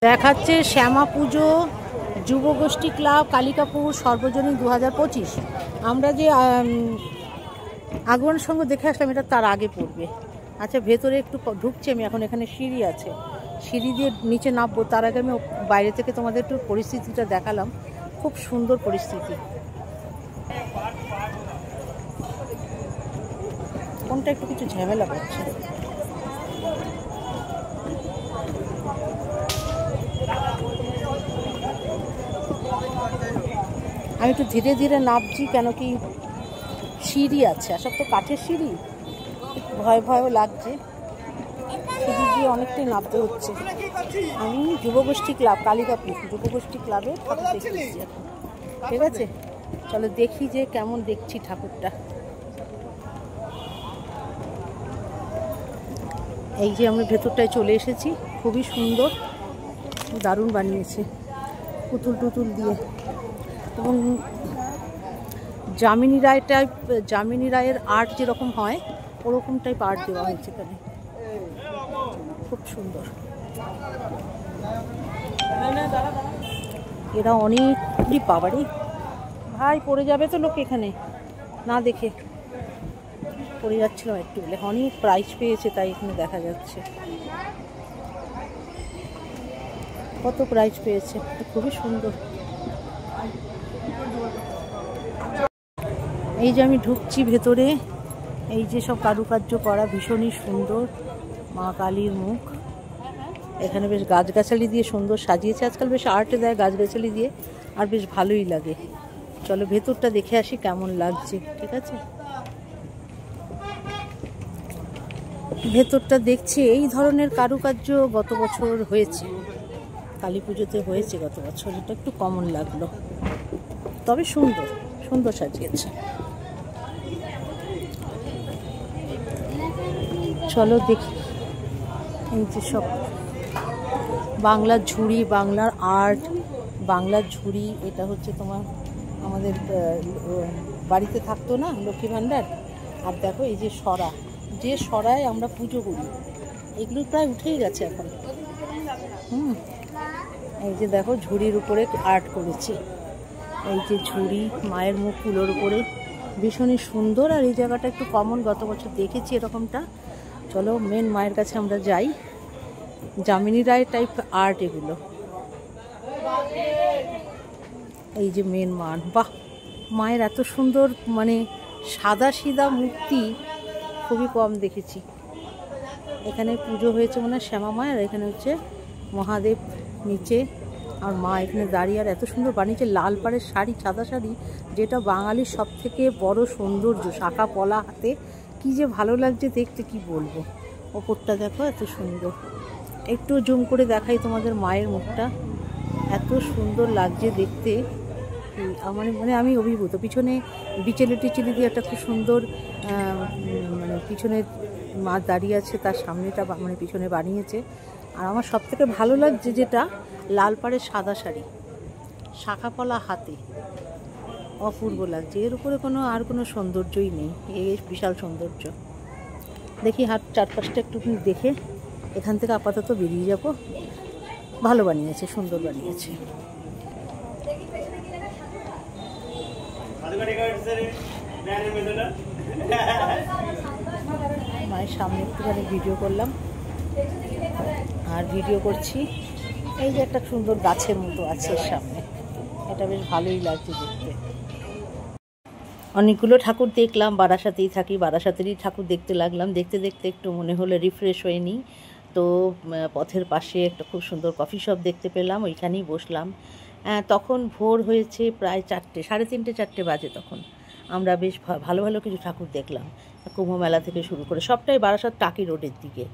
দেখাচ্ছে শ্যামা পুজো যুবগোষ্ঠী ক্লাব কালিকাপুর সর্বজনীন 2025। আমরা যে আগমন সঙ্গ দেখে আসলাম এটা তার আগে পড়বে। আচ্ছা, ভেতরে একটু ঢুকছি আমি এখন। এখানে সিঁড়ি আছে, সিঁড়ি দিয়ে নিচে নামবো। তার আগে আমি বাইরে থেকে তোমাদের একটু পরিস্থিতিটা দেখালাম। খুব সুন্দর পরিস্থিতি। কোনটা একটু কিছু ঝামেলা করছে। আমি একটু ধীরে ধীরে নামছি, কেন কি সিঁড়ি আছে, আসলে তো কাঠের সিঁড়ি, ভয় ভয়ও লাগছে। সিঁড়ি দিয়ে অনেকটাই নামতে হচ্ছে। আমি যুবগোষ্ঠী ক্লাব কালিকাপুর যুবগোষ্ঠী ক্লাবে ঠাকুর দেখতেছি এখন। ঠিক আছে, চলো দেখি যে কেমন দেখছি ঠাকুরটা। এই যে আমরা ভেতরটায় চলে এসেছি। খুবই সুন্দর, দারুণ বানিয়েছে পুতুল টুতুল দিয়ে। এবং যামিনী রায়ের আর্ট যেরকম হয় ওরকম টাইপ আর্ট দেওয়া হয়েছে এখানে। খুব সুন্দর। এরা অনেকগুলি বাবারই ভাই পড়ে যাবে তো লোক এখানে না দেখে। পড়ে যাচ্ছিল একটু বলে, অনেক প্রাইজ পেয়েছে তাই এখানে দেখা যাচ্ছে কত প্রাইজ পেয়েছে। খুবই সুন্দর। এই যে আমি ঢুকছি ভেতরে, এই যে সব কারুকার্য করা ভীষণই সুন্দর। মা কালীর মুখ। এখানে বেশ গাছগাছালি দিয়ে সুন্দর সাজিয়েছে। আজকাল বেশ আর্টে দেয় গাছগাছালি দিয়ে, আর বেশ ভালোই লাগে। চলো ভেতরটা দেখে আসি কেমন লাগছে। ঠিক আছে, ভেতরটা দেখছি। এই ধরনের কারুকার্য গত বছর হয়েছে, কালী পুজোতে হয়েছে গত বছর। এটা একটু কমন লাগলো, তবে সুন্দর সুন্দর সাজিয়েছে। চলো দেখি। এই যে সব বাংলার ঝুড়ি, বাংলার আর্ট, বাংলার ঝুড়ি। এটা হচ্ছে তোমার আমাদের বাড়িতে থাকতো না লক্ষ্মী ভাণ্ডার। আর দেখো এই যে সরা, যে সরায় আমরা পুজো করি, এগুলো প্রায় উঠেই গেছে এখন। এই যে দেখো ঝুড়ির উপরে আর্ট করেছে। এই যে ঝুড়ি, মায়ের মুখ ফুলোর উপরে, ভীষণই সুন্দর। আর এই জায়গাটা একটু কমন, গত বছর দেখেছি এরকমটা। চলো মেন মায়ের কাছে আমরা যাই। যামিনী রায় টাইপ আর্ট এগুলো। এই যে মেন মান, বাহ, মায়ের এত সুন্দর মানে সাদা সিধা মূর্তি খুবই কম দেখেছি। এখানে পুজো হয়েছে মনে হয় শ্যামা মায়ের। এখানে হচ্ছে মহাদেব নিচে, আর মা এখানে দাঁড়িয়ে। আর এত সুন্দর বানিয়েছে লাল পাড়ের শাড়ি, সাদা শাড়ি, যেটা বাঙালির সব থেকে বড় সৌন্দর্য। শাখা পলা হাতে, কি যে ভালো লাগছে দেখতে, কি বলবো। ওপরটা দেখো এত সুন্দর। একটু জুম করে দেখাই তোমাদের মায়ের মুখটা, এত সুন্দর লাগছে দেখতে। আমার মানে আমি অভিভূত। পিছনে বিচেলি টিচেলি দিয়ে একটা খুব সুন্দর মানে পিছনে মা দাঁড়িয়ে আছে, তার সামনেটা মানে পিছনে বানিয়েছে। আর আমার সব থেকে ভালো লাগছে যেটা লাল পাড়ের সাদা শাড়ি, শাখা পলা হাতে, অপূর্ব লাগছে। এর উপরে আর কোনো সৌন্দর্যই নেই। এই বিশাল সৌন্দর্য। দেখি হাত চারপাশটা একটু দেখে এখান থেকে আপাতত বেরিয়ে যাব। ভালো বানিয়েছে, সুন্দর বানিয়েছে। মায়ের সামনে একটুখানি ভিডিও করলাম, আর ভিডিও করছি। এই যে একটা সুন্দর গাছের মতো আছে সামনে, এটা বেশ ভালোই লাগছে দেখতে। অনেকগুলো ঠাকুর দেখলাম, বারাসাতেই থাকি, বারাসাতেরই ঠাকুর দেখতে লাগলাম। দেখতে দেখতে একটু মনে হলো রিফ্রেশ হয়ে নিই। তো পথের পাশে একটা খুব সুন্দর কফি শপ দেখতে পেলাম, ওইখানেই বসলাম। তখন ভোর হয়েছে প্রায় 4টে, 3:30, 4টে বাজে। তখন আমরা বেশ ভালো ভালো কিছু ঠাকুর দেখলাম। কুম্ভ মেলা থেকে শুরু করে সবটাই বারাসাত টাকি রোডের দিকে।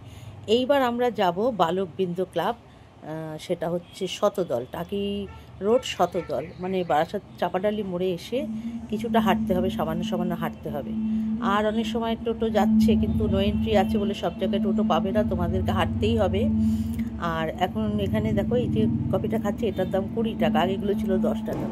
এইবার আমরা যাব বালকবৃন্দ ক্লাব, সেটা হচ্ছে শতদল, টাকি রোড শতদল। মানে বারাসাত চাপাডালি মোড়ে এসে কিছুটা হাঁটতে হবে, সামান্য সামান্য হাঁটতে হবে। আর অনেক সময় টোটো যাচ্ছে, কিন্তু নো এন্ট্রি আছে বলে সব জায়গায় টোটো পাবে না, তোমাদেরকে হাঁটতেই হবে। আর এখন এখানে দেখো এই যে কফিটা খাচ্ছি, এটার দাম 20 টাকা, আগেগুলো ছিল 10 টাকা।